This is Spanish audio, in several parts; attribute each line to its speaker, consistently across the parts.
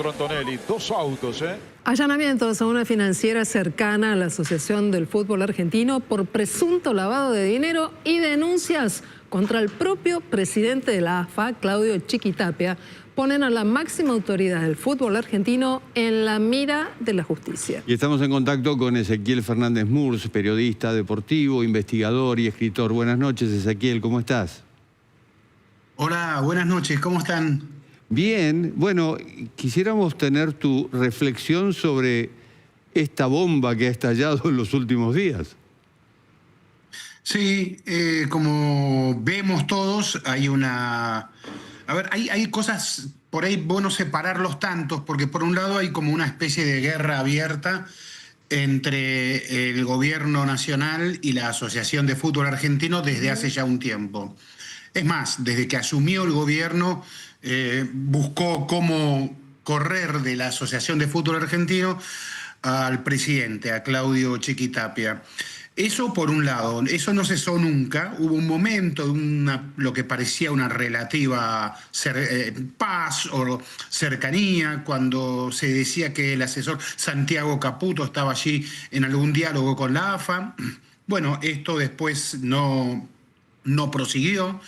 Speaker 1: Pietro Antonelli. Dos autos, ¿eh?
Speaker 2: Allanamientos a una financiera cercana a la Asociación del Fútbol Argentino por presunto lavado de dinero y denuncias contra el propio presidente de la AFA, Claudio Chiquitapia, ponen a la máxima autoridad del fútbol argentino en la mira de la justicia.
Speaker 3: Y estamos en contacto con Ezequiel Fernández Murs, periodista deportivo, investigador y escritor. Buenas noches, Ezequiel, ¿cómo estás?
Speaker 4: Hola, buenas noches, ¿cómo están?
Speaker 3: Bien, bueno, quisiéramos tener tu reflexión sobre esta bomba que ha estallado en los últimos días.
Speaker 4: Sí, como vemos todos, hay una... A ver, hay cosas por ahí bueno separarlos tantos, porque por un lado hay como una especie de guerra abierta entre el gobierno nacional y la Asociación de Fútbol Argentino desde hace ya un tiempo. Es más, desde que asumió el gobierno, buscó cómo correr de la Asociación de Fútbol Argentino al presidente, a Claudio Chiquitapia. Eso por un lado, eso no cesó nunca. Hubo un momento, lo que parecía una relativa paz o cercanía, cuando se decía que el asesor Santiago Caputo estaba allí en algún diálogo con la AFA. Bueno, esto después no prosiguió.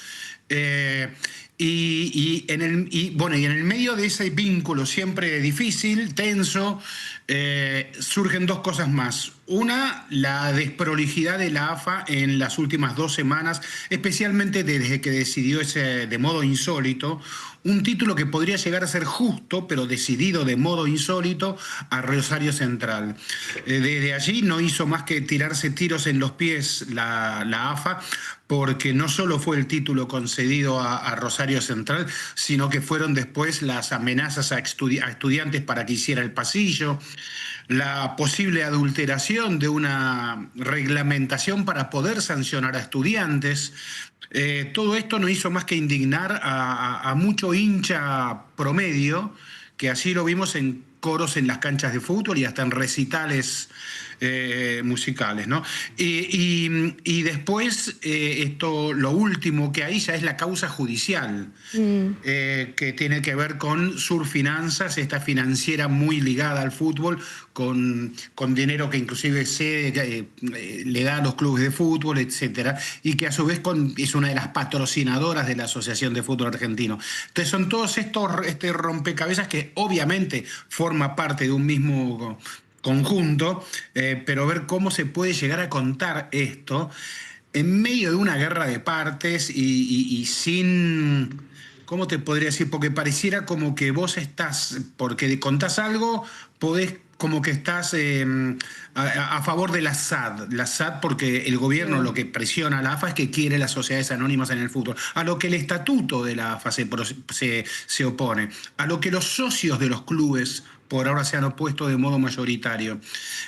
Speaker 4: Y en el medio de ese vínculo siempre difícil, tenso, surgen dos cosas más. Una, la desprolijidad de la AFA en las últimas 2 semanas, especialmente desde que decidió de modo insólito, un título que podría llegar a ser justo, pero decidido de modo insólito, a Rosario Central. Desde allí no hizo más que tirarse tiros en los pies la AFA, porque no solo fue el título concedido a Rosario Central, sino que fueron después las amenazas a estudiantes para que hiciera el pasillo, la posible adulteración de una reglamentación para poder sancionar a estudiantes. Todo esto no hizo más que indignar a mucho hincha promedio, que así lo vimos en coros en las canchas de fútbol y hasta en recitales musicales, ¿no? Y después, lo último que hay ya es la causa judicial, que tiene que ver con Surfinanzas, esta financiera muy ligada al fútbol, con dinero que inclusive le da a los clubes de fútbol, etcétera, y que a su vez es una de las patrocinadoras de la Asociación de Fútbol Argentino. Entonces son todos estos rompecabezas que obviamente forma parte de un mismo conjunto, pero ver cómo se puede llegar a contar esto en medio de una guerra de partes y sin... ¿Cómo te podría decir? Porque pareciera como que vos estás, porque contás algo, podés como que estás a favor de la SAD, porque el gobierno lo que presiona a la AFA es que quiere las sociedades anónimas en el fútbol, a lo que el estatuto de la AFA se opone, a lo que los socios de los clubes por ahora se han opuesto de modo mayoritario.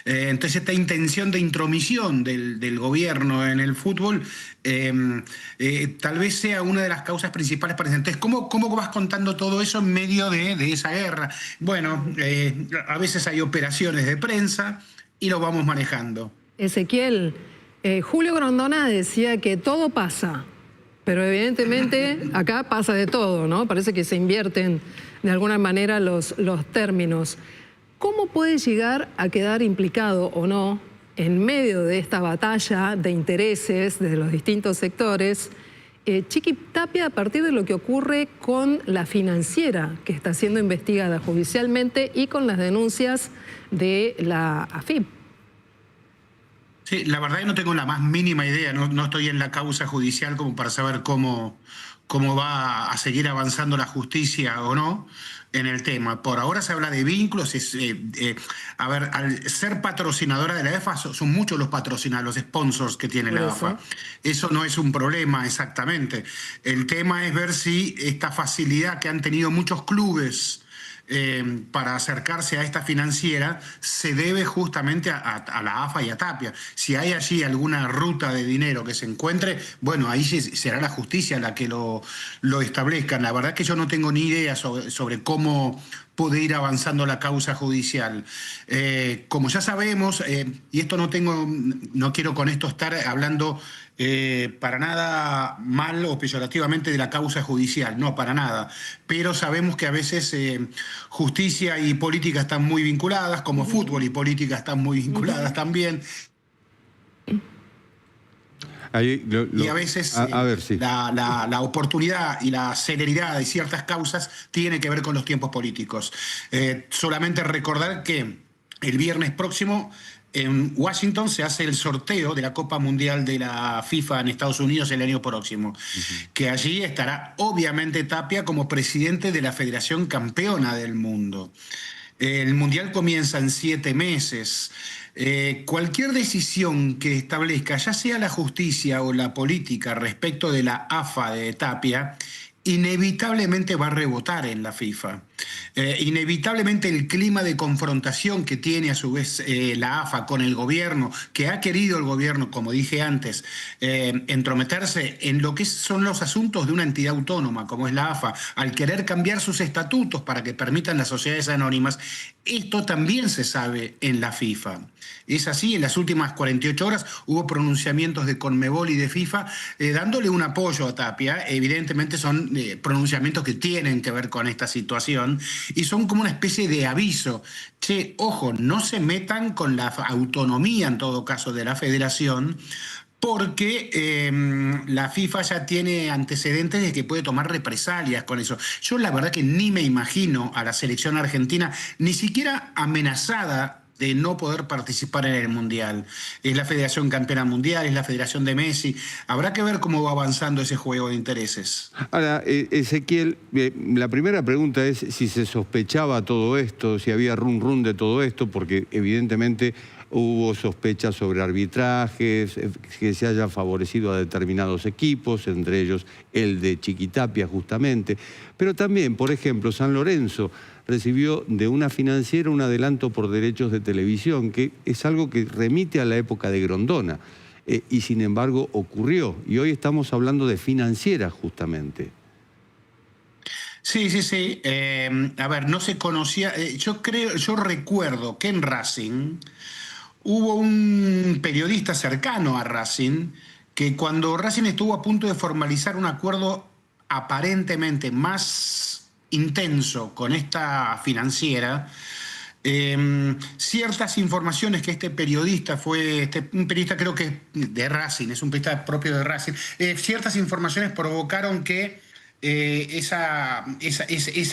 Speaker 4: Entonces esta intención de intromisión del gobierno en el fútbol tal vez sea una de las causas principales para eso. Entonces, ¿cómo vas contando todo eso en medio de esa guerra? Bueno, a veces hay operaciones de prensa y lo vamos manejando.
Speaker 2: Ezequiel, Julio Grondona decía que todo pasa, pero evidentemente acá pasa de todo, ¿no? Parece que se invierten de alguna manera los términos. ¿Cómo puede llegar a quedar implicado o no en medio de esta batalla de intereses desde los distintos sectores Chiquitapia a partir de lo que ocurre con la financiera que está siendo investigada judicialmente y con las denuncias de la AFIP?
Speaker 4: Sí, la verdad que no tengo la más mínima idea, no estoy en la causa judicial como para saber cómo va a seguir avanzando la justicia o no en el tema. Por ahora se habla de vínculos. A ver, al ser patrocinadora de la AFA, son muchos los patrocinadores, los sponsors que tiene la AFA. Eso no es un problema exactamente. El tema es ver si esta facilidad que han tenido muchos clubes para acercarse a esta financiera se debe justamente a la AFA y a Tapia. Si hay allí alguna ruta de dinero que se encuentre, bueno, ahí será la justicia la que lo establezca. La verdad que yo no tengo ni idea sobre cómo puede ir avanzando la causa judicial. Como ya sabemos, y esto no quiero con esto estar hablando para nada mal o peyorativamente de la causa judicial, no, para nada, pero sabemos que a veces justicia y política están muy vinculadas, como fútbol y política están muy vinculadas también. Y a veces
Speaker 3: ver, sí.
Speaker 4: la oportunidad y la celeridad de ciertas causas tiene que ver con los tiempos políticos. Solamente recordar que el viernes próximo en Washington se hace el sorteo de la Copa Mundial de la FIFA en Estados Unidos el año próximo, que allí estará obviamente Tapia como presidente de la Federación Campeona del Mundo. El Mundial comienza en 7 meses. Cualquier decisión que establezca, ya sea la justicia o la política respecto de la AFA de Tapia, inevitablemente va a rebotar en la FIFA. Inevitablemente el clima de confrontación que tiene a su vez la AFA con el gobierno, que ha querido el gobierno, como dije antes, entrometerse en lo que son los asuntos de una entidad autónoma como es la AFA, al querer cambiar sus estatutos para que permitan las sociedades anónimas, esto también se sabe en la FIFA. Es así, en las últimas 48 horas hubo pronunciamientos de Conmebol y de FIFA dándole un apoyo a Tapia. Evidentemente son pronunciamientos que tienen que ver con esta situación y son como una especie de aviso. Che, ojo, no se metan con la autonomía en todo caso de la federación, porque la FIFA ya tiene antecedentes de que puede tomar represalias con eso. Yo la verdad que ni me imagino a la selección argentina ni siquiera amenazada de no poder participar en el Mundial. Es la Federación Campeona Mundial, es la Federación de Messi. Habrá que ver cómo va avanzando ese juego de intereses.
Speaker 3: Ahora, Ezequiel, la primera pregunta es si se sospechaba todo esto, si había run de todo esto, porque evidentemente hubo sospechas sobre arbitrajes, que se hayan favorecido a determinados equipos, entre ellos el de Chiquitapia justamente. Pero también, por ejemplo, San Lorenzo recibió de una financiera un adelanto por derechos de televisión, que es algo que remite a la época de Grondona. Y sin embargo ocurrió. Y hoy estamos hablando de financieras justamente.
Speaker 4: Sí. A ver, no se conocía. Yo recuerdo que en Racing hubo un periodista cercano a Racing que cuando Racing estuvo a punto de formalizar un acuerdo aparentemente más intenso con esta financiera, ciertas informaciones que este periodista un periodista creo que de Racing, es un periodista propio de Racing, ciertas informaciones provocaron que esa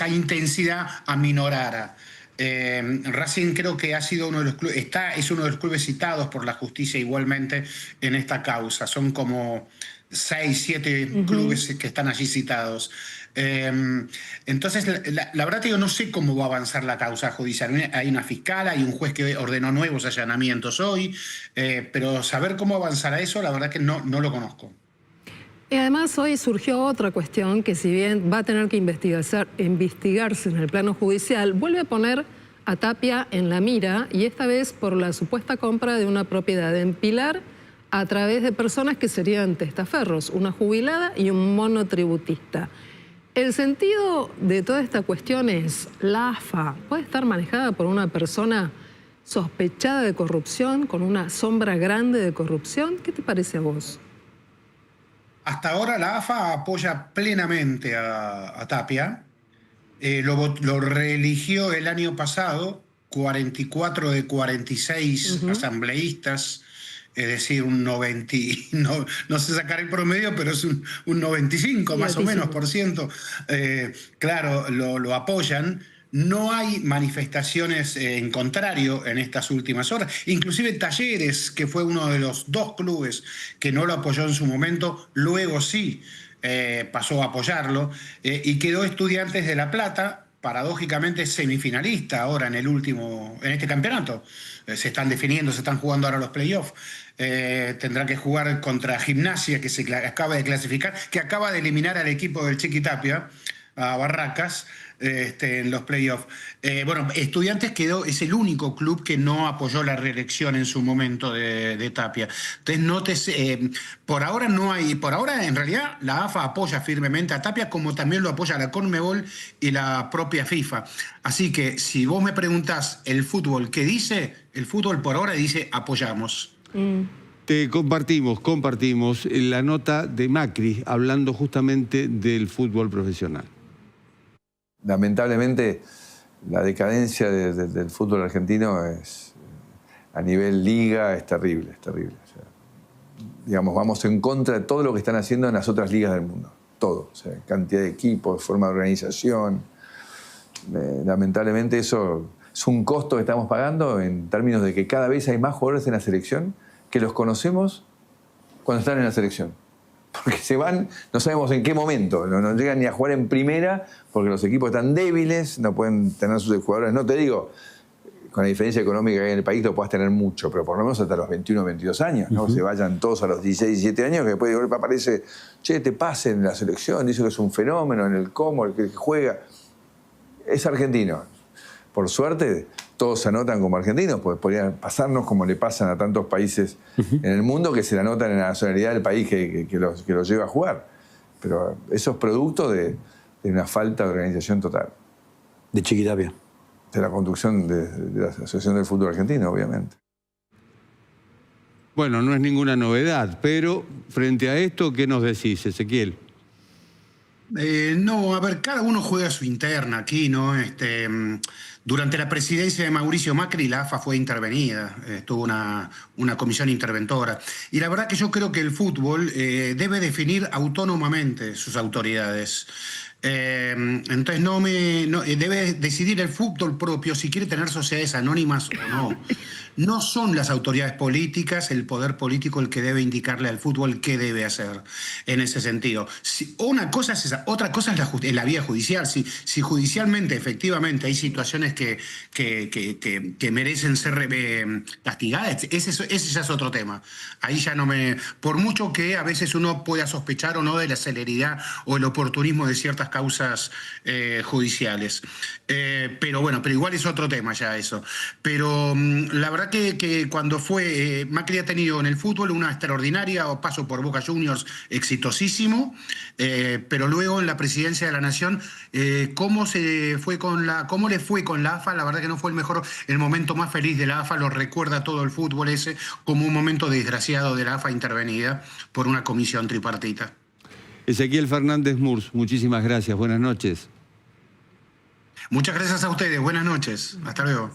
Speaker 4: intensidad aminorara. Racing creo que ha sido uno de los clubes, es uno de los clubes citados por la justicia igualmente en esta causa. Son como 6, 7 clubes que están allí citados. Entonces, la verdad que yo no sé cómo va a avanzar la causa judicial. Hay una fiscal, hay un juez que ordenó nuevos allanamientos hoy, pero saber cómo avanzará eso, la verdad que no lo conozco.
Speaker 2: Y además hoy surgió otra cuestión que, si bien va a tener que investigarse en el plano judicial, vuelve a poner a Tapia en la mira, y esta vez por la supuesta compra de una propiedad en Pilar a través de personas que serían testaferros, una jubilada y un monotributista. El sentido de toda esta cuestión es: la AFA puede estar manejada por una persona sospechada de corrupción, con una sombra grande de corrupción. ¿Qué te parece a vos?
Speaker 4: Hasta ahora la AFA apoya plenamente a Tapia. Lo reeligió el año pasado, 44 de 46 asambleístas, es decir, un 90, no sé sacar el promedio, pero es un 95 más o menos por ciento. Claro, lo apoyan. No hay manifestaciones en contrario en estas últimas horas. Inclusive Talleres, que fue uno de los 2 clubes que no lo apoyó en su momento, luego sí pasó a apoyarlo, y quedó Estudiantes de La Plata, paradójicamente semifinalista ahora en este campeonato. Se están definiendo, se están jugando ahora los playoffs. Tendrá que jugar contra Gimnasia, que se acaba de clasificar, que acaba de eliminar al equipo del Chiquitapia, a Barracas. en los playoffs. Bueno, Estudiantes es el único club que no apoyó la reelección en su momento de Tapia. Entonces, por ahora no hay, por ahora en realidad la AFA apoya firmemente a Tapia, como también lo apoya la CONMEBOL y la propia FIFA. Así que si vos me preguntás el fútbol, ¿qué dice? El fútbol por ahora dice apoyamos.
Speaker 3: Te compartimos la nota de Macri hablando justamente del fútbol profesional.
Speaker 5: Lamentablemente, la decadencia del fútbol argentino es, a nivel liga, es terrible, es terrible. O sea, digamos, vamos en contra de todo lo que están haciendo en las otras ligas del mundo. Todo. O sea, cantidad de equipos, forma de organización. Lamentablemente eso es un costo que estamos pagando en términos de que cada vez hay más jugadores en la selección que los conocemos cuando están en la selección. Porque se van, no sabemos en qué momento, no llegan ni a jugar en primera porque los equipos están débiles, no pueden tener sus jugadores. No te digo, con la diferencia económica que hay en el país lo puedas tener mucho, pero por lo menos hasta los 21 o 22 años, ¿no? Se vayan todos a los 16, 17 años, que después de golpe aparece, che, te pasen en la selección, dice que es un fenómeno en el cómo, el que juega. Es argentino. Por suerte, todos se anotan como argentinos, pues podrían pasarnos como le pasan a tantos países en el mundo que se le anotan en la nacionalidad del país que los lleva a jugar. Pero eso es producto de una falta de organización total.
Speaker 6: De Chiquitapia.
Speaker 5: De la conducción de la Asociación del Fútbol Argentino, obviamente.
Speaker 3: Bueno, no es ninguna novedad, pero frente a esto, ¿qué nos decís, Ezequiel?
Speaker 4: No, a ver, cada uno juega su interna aquí, ¿no? Durante la presidencia de Mauricio Macri, la AFA fue intervenida, tuvo una comisión interventora. Y la verdad que yo creo que el fútbol debe definir autónomamente sus autoridades. Entonces debe decidir el fútbol propio si quiere tener sociedades anónimas o no. No son las autoridades políticas, el poder político, el que debe indicarle al fútbol qué debe hacer en ese sentido. Una cosa es esa, otra cosa es la vía judicial. Si judicialmente, efectivamente, hay situaciones que merecen ser castigadas, ese ya es otro tema. Ahí ya no me... Por mucho que a veces uno pueda sospechar o no de la celeridad o el oportunismo de ciertas causas judiciales. Pero bueno, pero igual es otro tema ya eso. Pero la verdad que cuando Macri ha tenido en el fútbol una extraordinaria paso por Boca Juniors exitosísimo, pero luego en la presidencia de la Nación, ¿cómo le fue con la AFA? La verdad que no fue el momento más feliz de la AFA, lo recuerda todo el fútbol ese como un momento desgraciado de la AFA intervenida por una comisión tripartita.
Speaker 3: Ezequiel Fernández Murs, muchísimas gracias, buenas noches.
Speaker 4: Muchas gracias a ustedes, buenas noches, hasta luego.